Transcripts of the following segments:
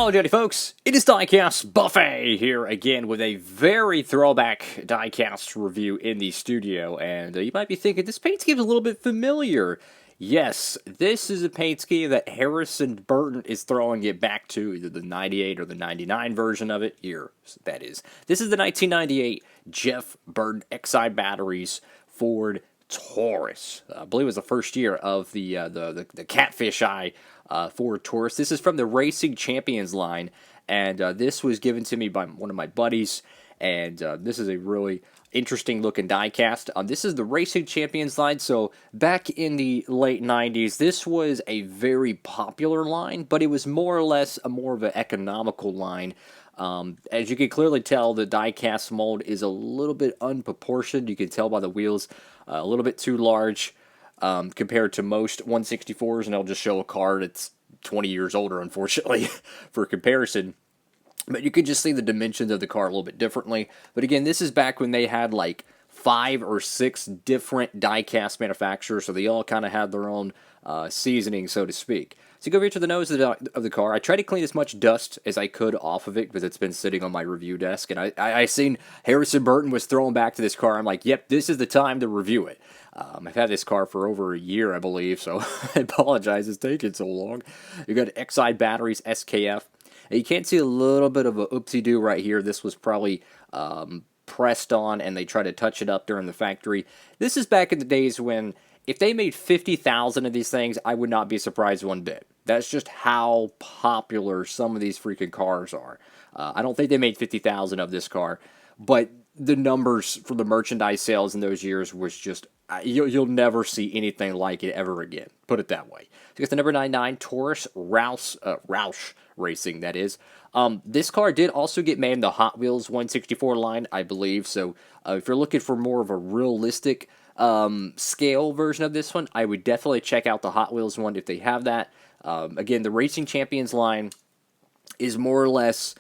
Howdy folks, it is Diecastbuffet here again with a very throwback diecast review in the studio, and you might be thinking, this paint scheme is a little bit familiar. Yes, this is a paint scheme that Harrison Burton is throwing it back to, either the 98 or the 99 version of it. Here, that is. This is the 1998 Jeff Burton Exide Batteries Ford Taurus. I believe it was the first year of the Catfish Eye Ford Taurus. This is from the Racing Champions line, and this was given to me by one of my buddies, and this is a really interesting looking diecast. This is the Racing Champions line, so back in the late 90s, this was a very popular line, but it was more or less more of an economical line. As you can clearly tell, the diecast mold is a little bit unproportioned. You can tell by the wheels, a little bit too large compared to most 164s, and I'll just show a car that's 20 years older, unfortunately, for comparison. But you can just see the dimensions of the car a little bit differently. But again, this is back when they had like 5 or 6 different diecast manufacturers, so they all kind of had their own seasoning, so to speak. So go over here to the nose of the car. I tried to clean as much dust as I could off of it because it's been sitting on my review desk. And I seen Harrison Burton was throwing back to this car. I'm like, yep, this is the time to review it. I've had this car for over a year, I believe, so I apologize it's taking so long. You got Exide batteries, SKF. And you can see a little bit of a oopsie-doo right here. This was probably pressed on and they tried to touch it up during the factory. This is back in the days when if they made 50,000 of these things, I would not be surprised one bit. That's just how popular some of these freaking cars are. I don't think they made 50,000 of this car, but the numbers for the merchandise sales in those years was just, you'll never see anything like it ever again. Put it that way. So you got the number 99 Taurus Roush Racing, that is. This car did also get made in the Hot Wheels 164 line, I believe. So if you're looking for more of a realistic scale version of this one, I would definitely check out the Hot Wheels one if they have that. Again, the Racing Champions line is more or less,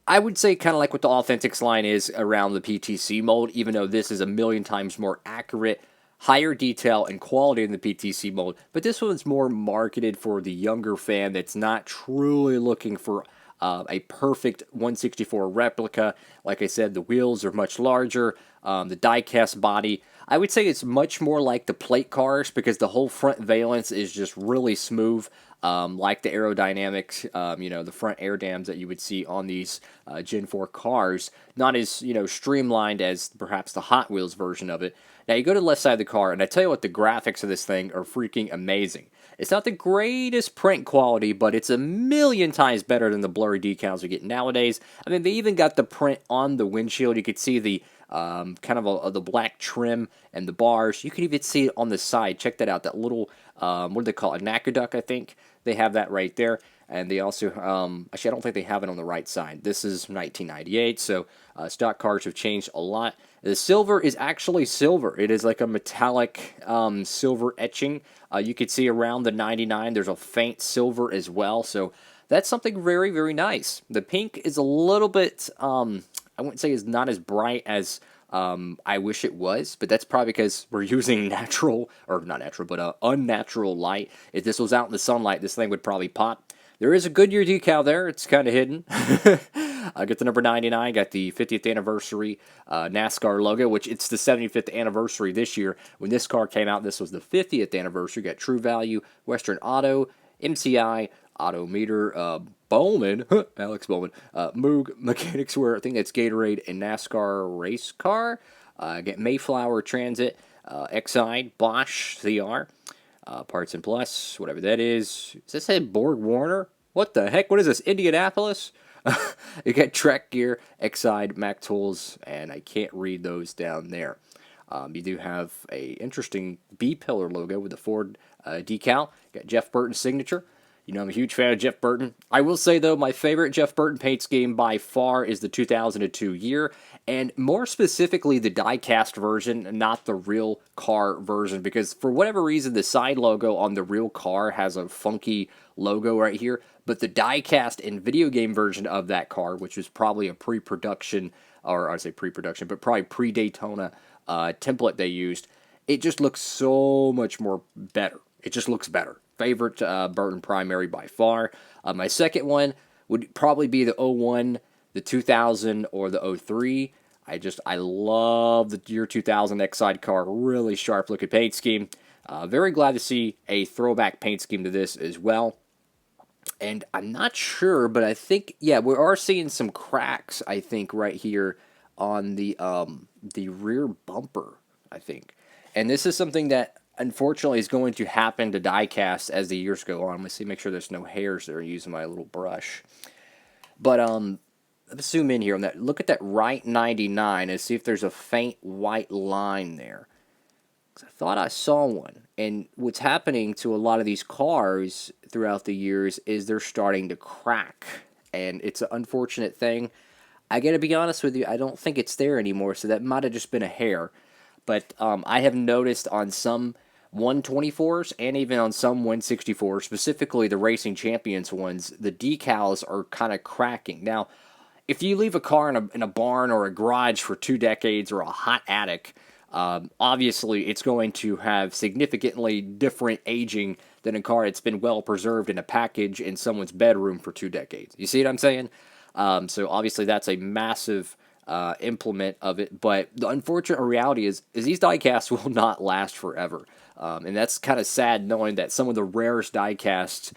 I would say, kind of like what the Authentics line is around the PTC mold, even though this is a million times more accurate, higher detail and quality in the PTC mold. But this one's more marketed for the younger fan that's not truly looking for a perfect 164 replica. Like I said, the wheels are much larger. The diecast body, I would say it's much more like the plate cars because the whole front valence is just really smooth, like the aerodynamics, the front air dams that you would see on these Gen 4 cars. Not as, streamlined as perhaps the Hot Wheels version of it. Now, you go to the left side of the car, and I tell you what, the graphics of this thing are freaking amazing. It's not the greatest print quality, but it's a million times better than the blurry decals we get nowadays. I mean, they even got the print on the windshield. You could see the kind of the black trim and the bars. You can even see it on the side. Check that out. That little, what do they call it? A Nacaduck, I think. They have that right there. And they also, actually, I don't think they have it on the right side. This is 1998, so stock cars have changed a lot. The silver is actually silver. It is like a metallic silver etching. You could see around the 99, there's a faint silver as well. So that's something very, very nice. The pink is a little bit, I wouldn't say is not as bright as I wish it was, but that's probably because we're using natural, or not natural, but unnatural light. If this was out in the sunlight, this thing would probably pop. There is a Goodyear decal there. It's kind of hidden. I got the number 99. Got the 50th anniversary NASCAR logo, which it's the 75th anniversary this year. When this car came out, this was the 50th anniversary. Got True Value, Western Auto, MCI, Autometer, Bowman, Alex Bowman, Moog, Mechanics Wear, I think that's Gatorade, and NASCAR Race Car. Get Mayflower Transit, Exide, Bosch CR. Parts and Plus, whatever that is. Does that say Borg Warner? What the heck? What is this? Indianapolis? You got Trek Gear, Exide, Mac Tools, and I can't read those down there. You do have a interesting B-pillar logo with the Ford decal. Got Jeff Burton's signature. You know, I'm a huge fan of Jeff Burton. I will say, though, my favorite Jeff Burton paint scheme by far is the 2002 year, and more specifically the diecast version, not the real car version, because for whatever reason, the side logo on the real car has a funky logo right here, but the diecast and video game version of that car, which was probably a pre-production, or I say pre-production, but probably pre-Daytona template they used, it just looks so much more better. It just looks better. Favorite Burton primary by far. My second one would probably be the 01, the 2000, or the 03. I love the year 2000 Exide car. Really sharp looking paint scheme. Very glad to see a throwback paint scheme to this as well. And I'm not sure, but I think, yeah, we are seeing some cracks, I think, right here on the rear bumper, I think. And this is something that, unfortunately, is going to happen to diecast as the years go on. I'm going to make sure there's no hairs there using my little brush. But, let's zoom in here on that. Look at that right 99 and see if there's a faint white line there. I thought I saw one. And what's happening to a lot of these cars throughout the years is they're starting to crack. And it's an unfortunate thing. I gotta be honest with you, I don't think it's there anymore, so that might have just been a hair. But I have noticed on some 124s and even on some 164s, specifically the Racing Champions ones, the decals are kind of cracking. Now, if you leave a car in a barn or a garage for 2 decades or a hot attic, obviously it's going to have significantly different aging than a car that's been well preserved in a package in someone's bedroom for 2 decades. You see what I'm saying? So obviously that's a massive implement of it, but the unfortunate reality is these diecasts will not last forever. And that's kind of sad knowing that some of the rarest diecasts,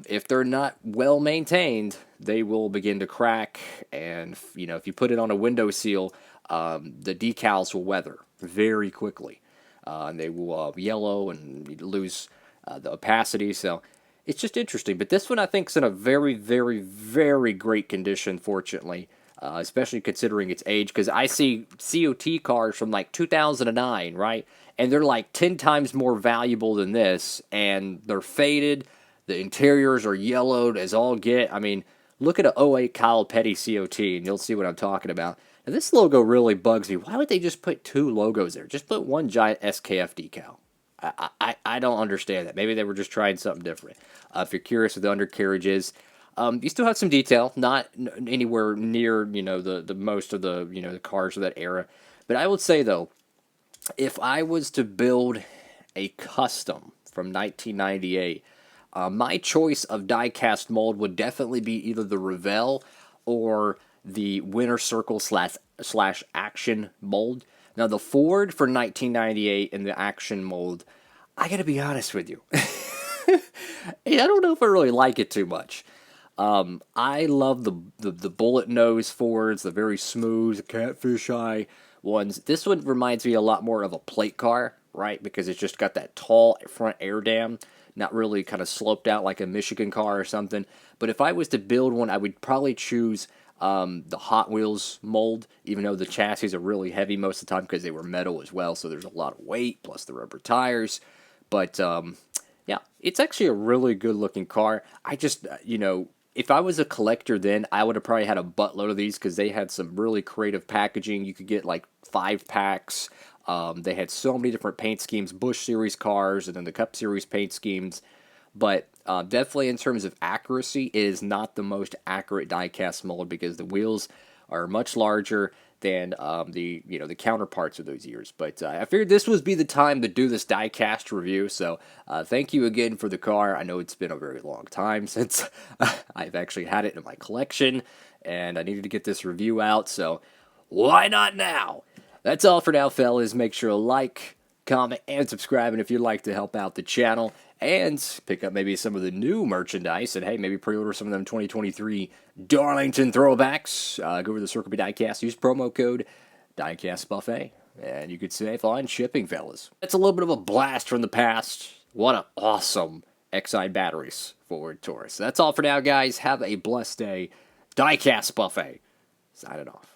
if they're not well maintained, they will begin to crack. And if you put it on a window seal, the decals will weather very quickly. And they will yellow and lose the opacity. So it's just interesting. But this one I think is in a very, very, very great condition, fortunately. Especially considering its age, because I see COT cars from like 2009, right? And they're like 10 times more valuable than this, and they're faded. The interiors are yellowed as all get. I mean, look at a 08 Kyle Petty COT, and you'll see what I'm talking about. Now, this logo really bugs me. Why would they just put 2 logos there? Just put one giant SKF decal. I don't understand that. Maybe they were just trying something different. If you're curious what the undercarriage is, you still have some detail, not anywhere near, the most of the cars of that era. But I would say, though, if I was to build a custom from 1998, my choice of diecast mold would definitely be either the Revell or the Winter Circle slash Action mold. Now, the Ford for 1998 and the Action mold, I gotta be honest with you. I don't know if I really like it too much. I love the bullet nose Fords, the very smooth catfish eye ones. This one reminds me a lot more of a plate car, right? Because it's just got that tall front air dam, not really kind of sloped out like a Michigan car or something. But if I was to build one, I would probably choose the Hot Wheels mold, even though the chassis are really heavy most of the time because they were metal as well, so there's a lot of weight, plus the rubber tires. But, yeah, it's actually a really good-looking car. I just, if I was a collector then, I would have probably had a buttload of these because they had some really creative packaging. You could get like 5 packs. They had so many different paint schemes, Busch Series cars, and then the Cup Series paint schemes. But definitely in terms of accuracy, it is not the most accurate diecast mold because the wheels are much larger than the counterparts of those years. But I figured this would be the time to do this diecast review. So thank you again for the car. I know it's been a very long time since I've actually had it in my collection, and I needed to get this review out. So why not now? That's all for now, fellas. Make sure to like, comment, and subscribe, and if you'd like to help out the channel and pick up maybe some of the new merchandise, and hey, maybe pre-order some of them 2023 Darlington throwbacks, go over to the Circle B Diecast, use promo code Diecastbuffet, and you could save on shipping, fellas. That's a little bit of a blast from the past. What an awesome Exide batteries for Taurus. That's all for now, guys. Have a blessed day. Diecast Buffet. Signing off.